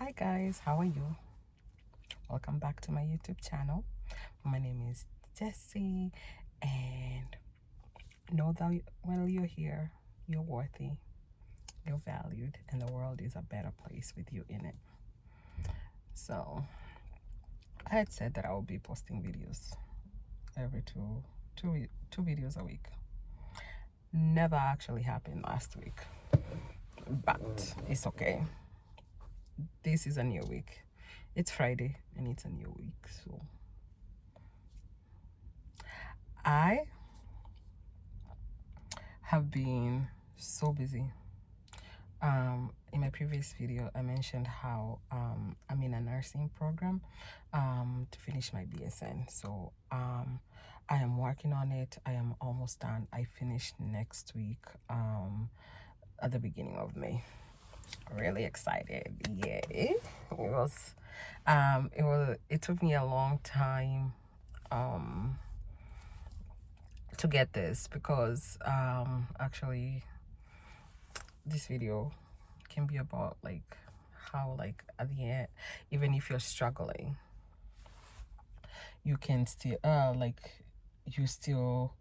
Hi guys, how are you? Welcome back to my YouTube channel. My name is Jessie, and know that when you're here, you're worthy, you're valued, and the world is a better place with you in it. So I had said that I will be posting videos every two videos a week. Never actually happened last week, but it's okay. This is a new week. It's Friday and it's a new week, so I have been so busy. In my previous video, I mentioned how I'm in a nursing program to finish my BSN. So I am working on it. I am almost done. I finish next week at the beginning of May. Really excited. Yeah, it took me a long time to get this because actually this video can be about like how like at the end, even if you're struggling, you can still you still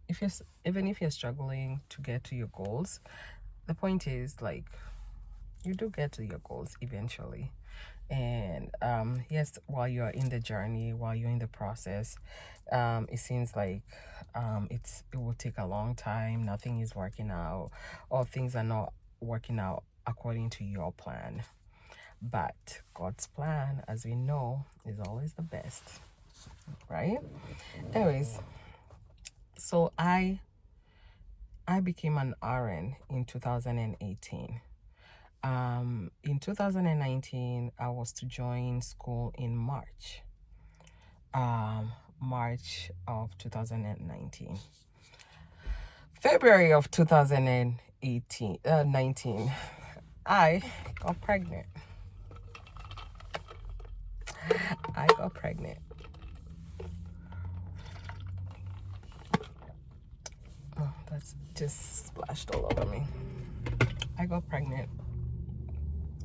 if you're even if you're struggling to get to your goals, the point is like you do get to your goals eventually. And yes, while you're in the journey, while you're in the process, it seems like it will take a long time, nothing is working out, or things are not working out according to your plan. But God's plan, as we know, is always the best, right? Anyways, so I became an RN in 2018. In 2019, I was to join school in March. March of 2019. February of 2018, 19, I got pregnant. I got pregnant. Oh, that's just splashed all over me. I got pregnant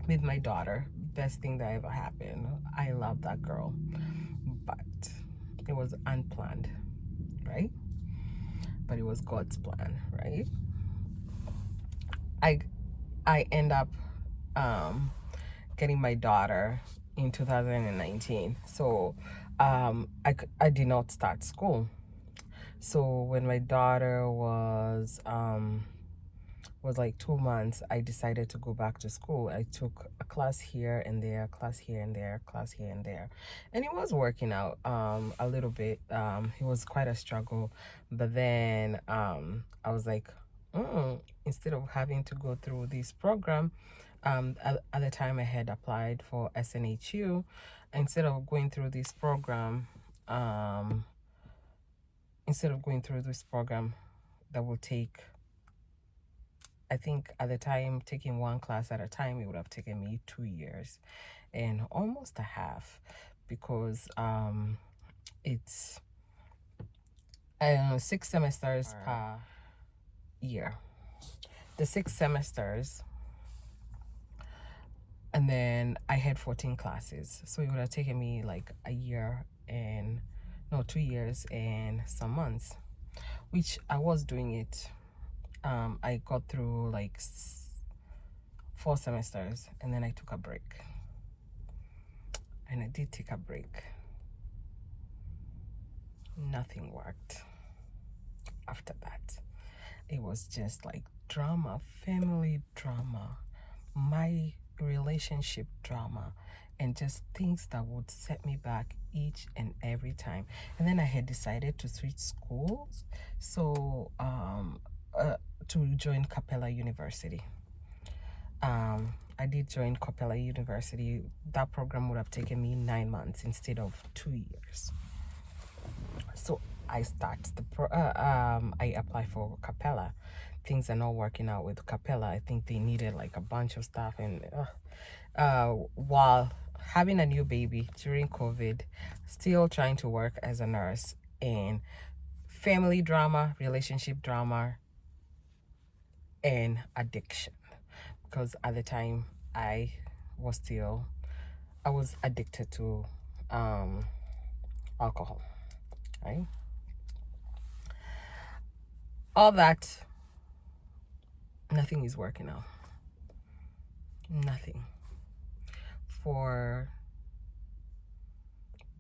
with my daughter. Best thing that ever happened. I love that girl, but it was unplanned, right? But it was God's plan, right? I end up getting my daughter in 2019. So I did not start school. So when my daughter was like 2 months, I decided to go back to school. I took a class here and there, class here and there, class here and there, and it was working out a little bit. It was quite a struggle, but then I was like, instead of having to go through this program, at the time I had applied for SNHU, instead of going through this program, that will take, I think at the time, taking one class at a time, it would have taken me 2 years and almost a half, because it's 6 semesters per year. The 6 semesters, and then I had 14 classes, so it would have taken me like 2 years and some months, which I was doing it. I got through like 4 semesters, and then I took a break. And I did take a break. Nothing worked after that. It was just like drama, family drama, my relationship drama, and just things that would set me back each and every time. And then I had decided to switch schools, so to join Capella University. I did join Capella University. That program would have taken me 9 months instead of 2 years. So I I apply for Capella. Things are not working out with Capella. I think they needed like a bunch of stuff, and while having a new baby during COVID, still trying to work as a nurse, and family drama, relationship drama, and addiction, because at the time I I was addicted to alcohol, right? All that, nothing is working out. Nothing. For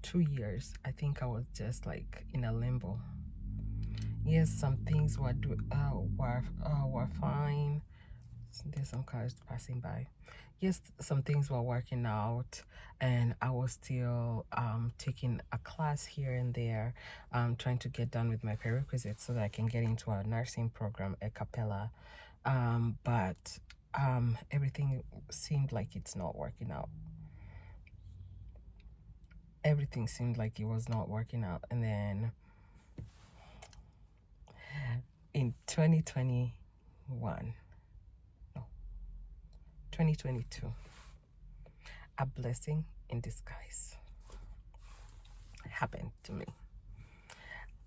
2 years, I think I was just like in a limbo. Yes, some things were fine. There's some cars passing by. Yes, some things were working out, and I was still taking a class here and there, trying to get done with my prerequisites so that I can get into a nursing program a cappella. But everything seemed like it's not working out. Everything seemed like it was not working out. And then in 2021, no, 2022, a blessing in disguise happened to me.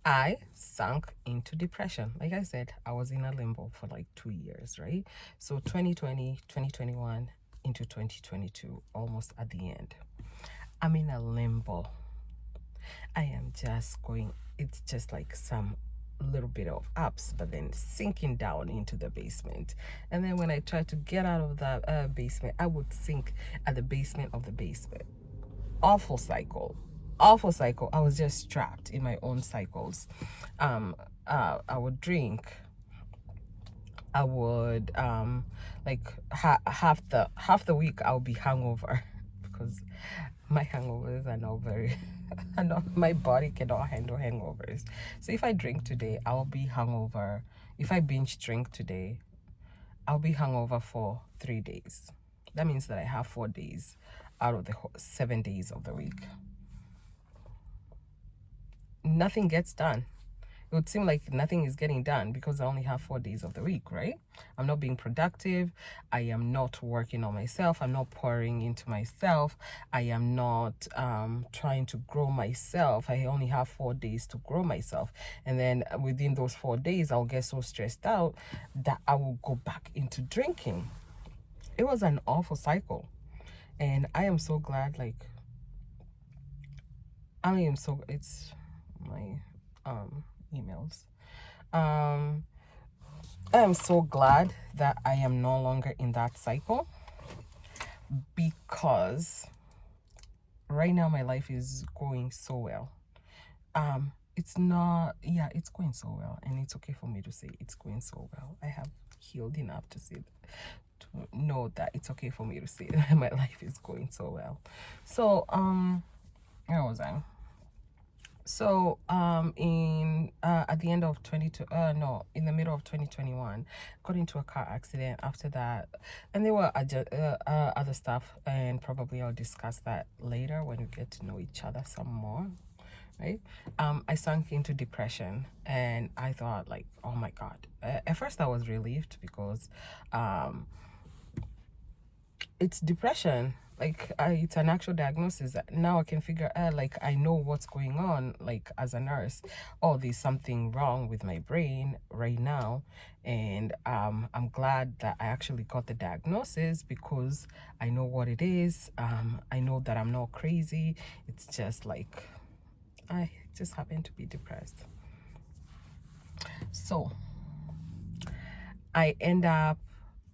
I sunk into depression. Like I said, I was in a limbo for like 2 years, right? So 2020, 2021 into 2022, almost at the end. I'm in a limbo. I am just going, it's just like some little bit of ups, but then sinking down into the basement. And then when I tried to get out of the basement, I would sink at the basement of the basement. Awful cycle. Awful cycle. I was just trapped in my own cycles. I would drink. I would like half the week I'll be hungover because my hangovers are not very I know my body cannot handle hangovers. So if I drink today, I'll be hungover. If I binge drink today, I'll be hungover for 3 days. That means that I have 4 days out of the 7 days of the week. Nothing gets done. It would seem like nothing is getting done because I only have 4 days of the week, right? I'm not being productive. I am not working on myself. I'm not pouring into myself. I am not trying to grow myself. I only have 4 days to grow myself. And then within those 4 days, I'll get so stressed out that I will go back into drinking. It was an awful cycle. And I am so glad, it's my emails. I am so glad that I am no longer in that cycle, because right now my life is going so well. It's not, yeah, it's going so well, and it's okay for me to say it's going so well. I have healed enough to know that it's okay for me to say that my life is going so well. So where was I? So in at the end of in the middle of 2021, got into a car accident. After that, and there were other stuff, and probably I'll discuss that later when we get to know each other some more, right? I sunk into depression, and I thought, like, oh my god. At first I was relieved because it's depression. Like, it's an actual diagnosis. Now I can figure out, like, I know what's going on, like, as a nurse. Oh, there's something wrong with my brain right now. And I'm glad that I actually got the diagnosis, because I know what it is. I know that I'm not crazy. It's just like I just happen to be depressed. So I end up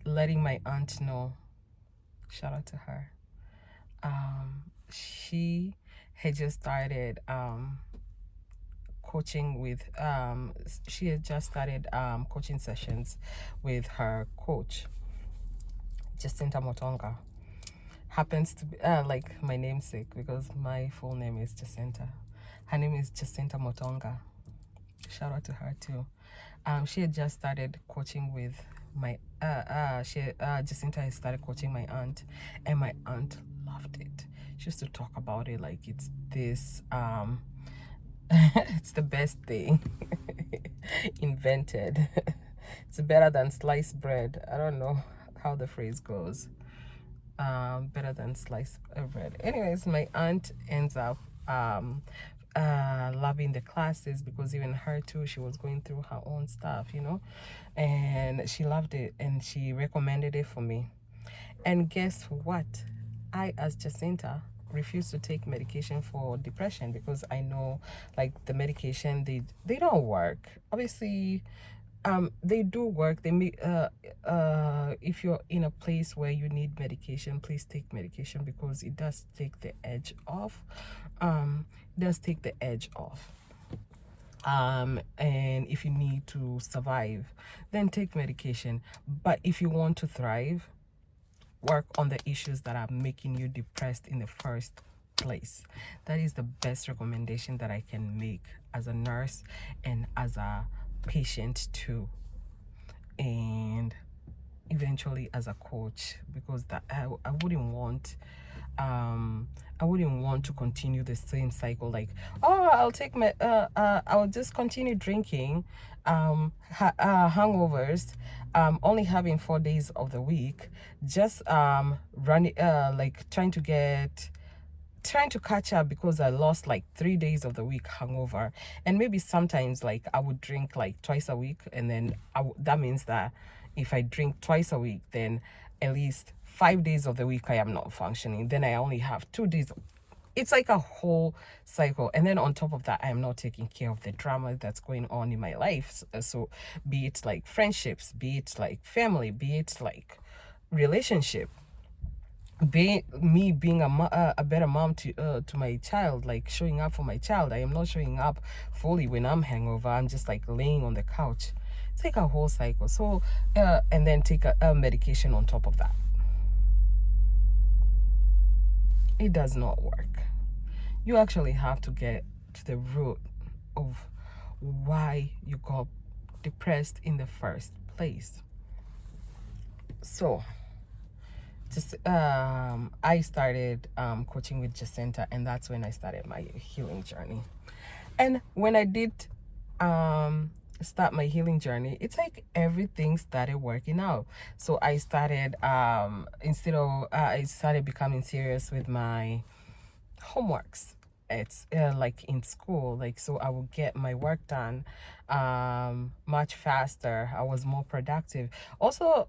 letting my aunt know. Shout out to her. She had just started coaching with she had just started coaching sessions with her coach, Jacinta Motonga. Happens to be like my namesake, because my full name is Jacinta. Her name is Jacinta Motonga. Shout out to her too. She had just started coaching with my Jacinta had started coaching my aunt, and my aunt loved it. She used to talk about it like it's this it's the best thing invented. It's better than sliced bread. I don't know how the phrase goes. Better than sliced bread. Anyways, my aunt ends up loving the classes, because even her too, she was going through her own stuff, and she loved it, and she recommended it for me. And guess what? I, as Jacinta, refuse to take medication for depression because I know, like, the medication, they don't work. Obviously, they do work. They may if you're in a place where you need medication, please take medication because it does take the edge off. It does take the edge off. And if you need to survive, then take medication. But if you want to thrive, work on the issues that are making you depressed in the first place. That is the best recommendation that I can make as a nurse and as a patient too, and eventually as a coach, because that I wouldn't want to continue the same cycle, like, oh, I'll take my I'll just continue drinking, hangovers, only having 4 days of the week, just running, like trying to catch up because I lost like 3 days of the week hangover. And maybe sometimes, like, I would drink like twice a week, and then that means that if I drink twice a week, then at least 5 days of the week I am not functioning. Then I only have 2 days. It's like a whole cycle. And then on top of that, I am not taking care of the drama that's going on in my life. So be it like friendships, be it like family, be it like relationship, being a better mom to my child, like showing up for my child. I am not showing up fully when I'm hangover. I'm just like laying on the couch. Take a whole cycle. So and then take a medication on top of that. It does not work. You actually have to get to the root of why you got depressed in the first place. So just I started coaching with Jacinta, and that's when I started my healing journey. And when I did start my healing journey, it's like everything started working out. So I started I started becoming serious with my homeworks. It's like in school, like, so I would get my work done much faster. I was more productive. Also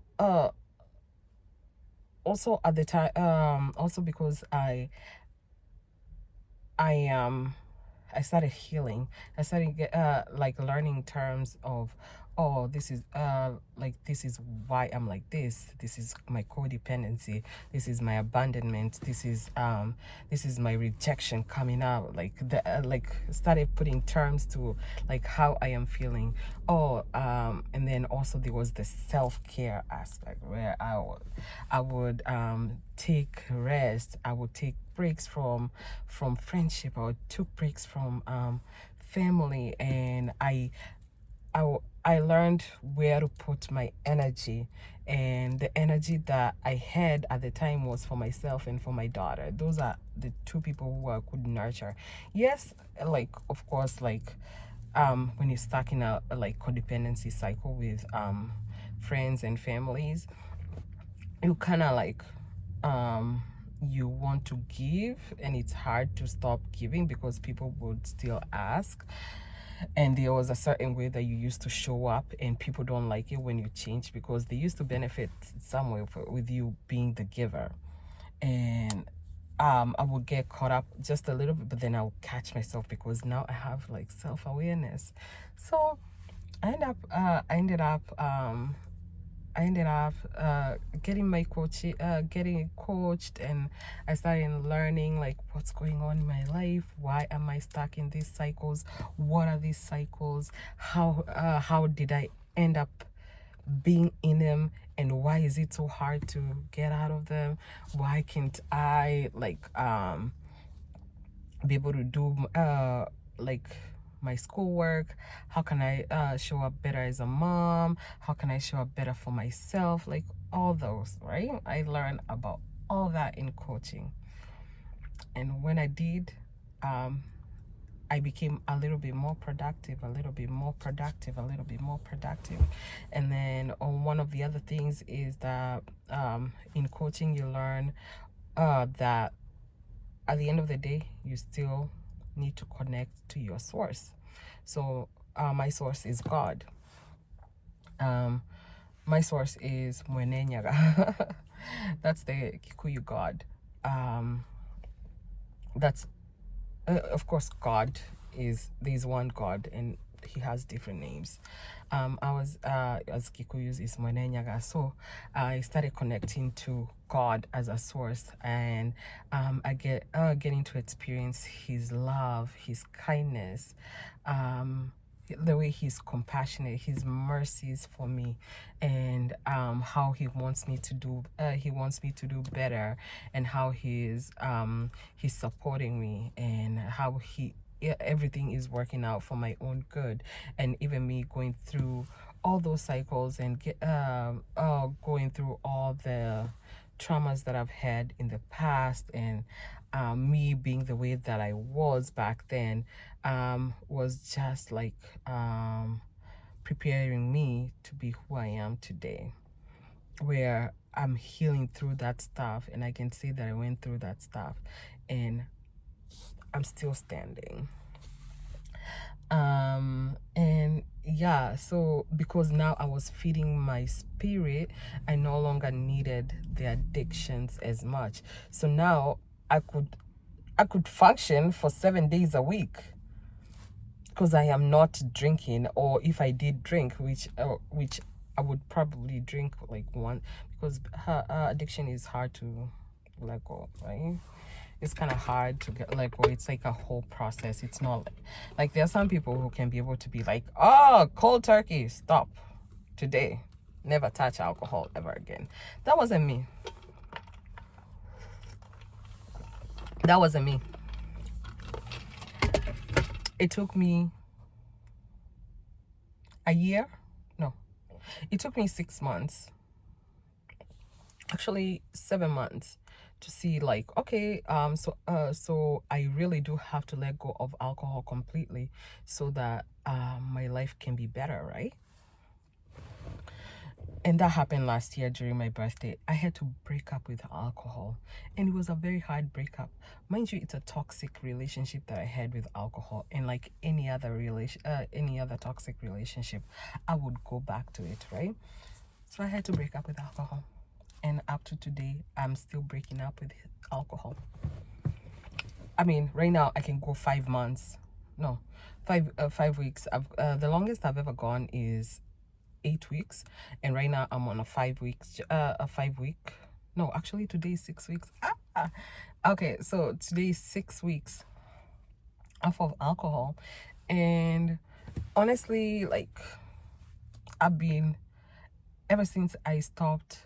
at the time, also because I started healing. I started like learning terms of, oh, this is like, this is why I'm like this. This is my codependency. This is my abandonment. This is my rejection coming out. Like like started putting terms to like how I am feeling. Oh, and then also there was the self-care aspect where I would take rest. I would take breaks from friendship. I took breaks from family, and I learned where to put my energy, and the energy that I had at the time was for myself and for my daughter. Those are the two people who I could nurture. Yes, like, of course, like when you're stuck in a like codependency cycle with friends and families, you kind of like you want to give, and it's hard to stop giving because people would still ask, and there was a certain way that you used to show up, and people don't like it when you change because they used to benefit some way with you being the giver. And I would get caught up just a little bit, but then I would catch myself because now I have like self-awareness. So I ended up getting my getting coached, and I started learning like what's going on in my life. Why am I stuck in these cycles? What are these cycles? How did I end up being in them, and why is it so hard to get out of them? Why can't I like be able to do like my schoolwork? How can I show up better as a mom? How can I show up better for myself? Like all those, right? I learned about all that in coaching. And when I did, I became a little bit more productive, a little bit more productive, a little bit more productive. And then one of the other things is that in coaching, you learn that at the end of the day, you still need to connect to your source. So my source is God. My source is Mwenenyaga. That's the Kikuyu God. that's of course God is, there's one God, and he has different names. I was as Kikuyus is Mwenenyaga, so I started connecting to God as a source, and I getting to experience his love, his kindness, the way he's compassionate, his mercies for me, and how he wants me to do better, and how he's supporting me, and how everything is working out for my own good, and even me going through all those cycles, and going through all the traumas that I've had in the past, and me being the way that I was back then, was just like preparing me to be who I am today, where I'm healing through that stuff, and I can say that I went through that stuff, and I'm still standing. And yeah, so because now I was feeding my spirit, I no longer needed the addictions as much. So now I could function for 7 days a week, because I am not drinking. Or if I did drink, which I would probably drink like one, because her addiction is hard to let go, right? It's kind of hard to get let go. It's like a whole process. It's not like there are some people who can be able to be like, oh, cold turkey, stop today, never touch alcohol ever again. That wasn't me. That wasn't me. It took me a year. No, it took me 6 months, actually 7 months, to see like, okay, so I really do have to let go of alcohol completely, so that my life can be better, right? And that happened last year during my birthday. I had to break up with alcohol, and it was a very hard breakup. Mind you, it's a toxic relationship that I had with alcohol, and like any other toxic relationship, I would go back to it, right? So I had to break up with alcohol, and up to today, I'm still breaking up with alcohol. I mean, right now I can go 5 months, no, 5 weeks. The longest I've ever gone is 8 weeks, and right now I'm on a 5 weeks, a 5 week. No, actually today is 6 weeks. Okay, so today is 6 weeks off of alcohol, and honestly, like, I've been, ever since I stopped.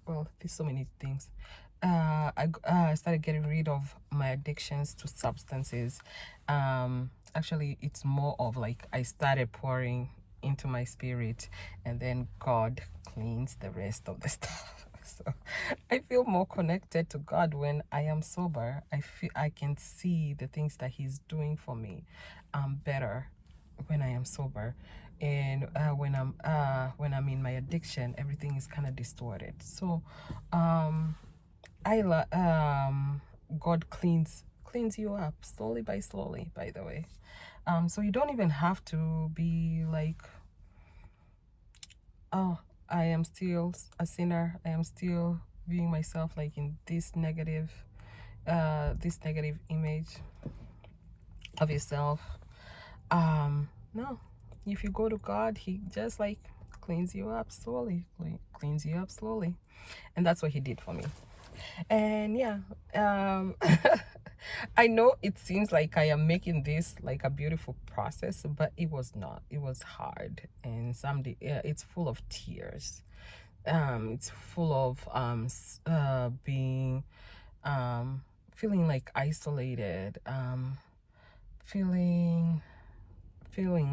Well, there's so many things. I started getting rid of my addictions to substances. Actually, it's more of like I started pouring into my spirit, and then God cleans the rest of the stuff. So I feel more connected to God when I am sober. I can see the things that He's doing for me better when I am sober. And when I'm in my addiction, everything is kind of distorted. So God cleans you up slowly by slowly, by the way. So you don't even have to be like, oh, I am still a sinner, I am still viewing myself like in this negative image of yourself. No, if you go to God, He just like cleans you up slowly, cleans you up slowly. And that's what He did for me. And yeah, I know it seems like I am making this like a beautiful process, but it was not. It was hard, and someday it's full of tears. It's full of being feeling like isolated, feeling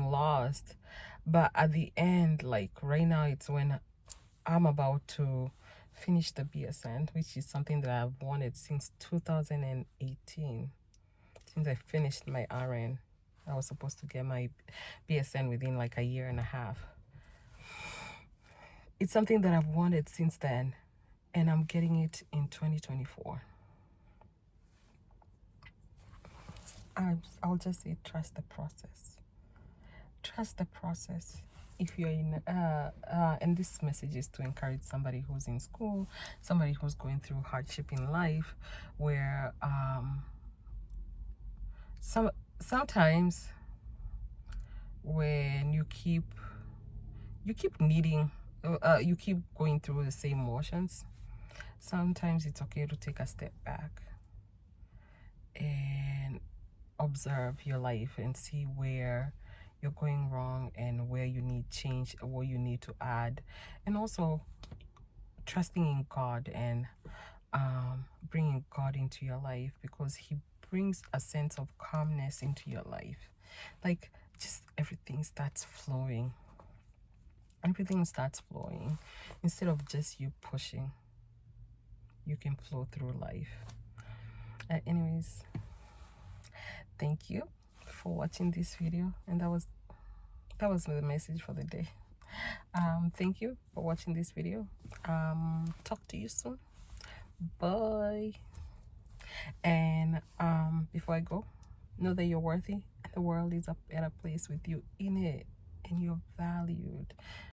lost. But at the end, like right now, it's when I'm about to finish the BSN, which is something that I've wanted since 2018. Since I finished my RN, I was supposed to get my BSN within like a year and a half. It's something that I've wanted since then, and I'm getting it in 2024. I'll just say trust the process. Trust the process. if you're in and this message is to encourage somebody who's in school, somebody who's going through hardship in life, where sometimes when you keep needing you keep going through the same motions, sometimes it's okay to take a step back and observe your life and see where you're going wrong and where you need change, what you need to add, and also trusting in God and bringing God into your life, because He brings a sense of calmness into your life. Like, just everything starts flowing. Everything starts flowing. Instead of just you pushing, you can flow through life. Anyways, thank you for watching this video, and that was the message for the day. Thank you for watching this video. Talk to you soon. Bye. And before I go, know that you're worthy and the world is a better place with you in it, and you're valued.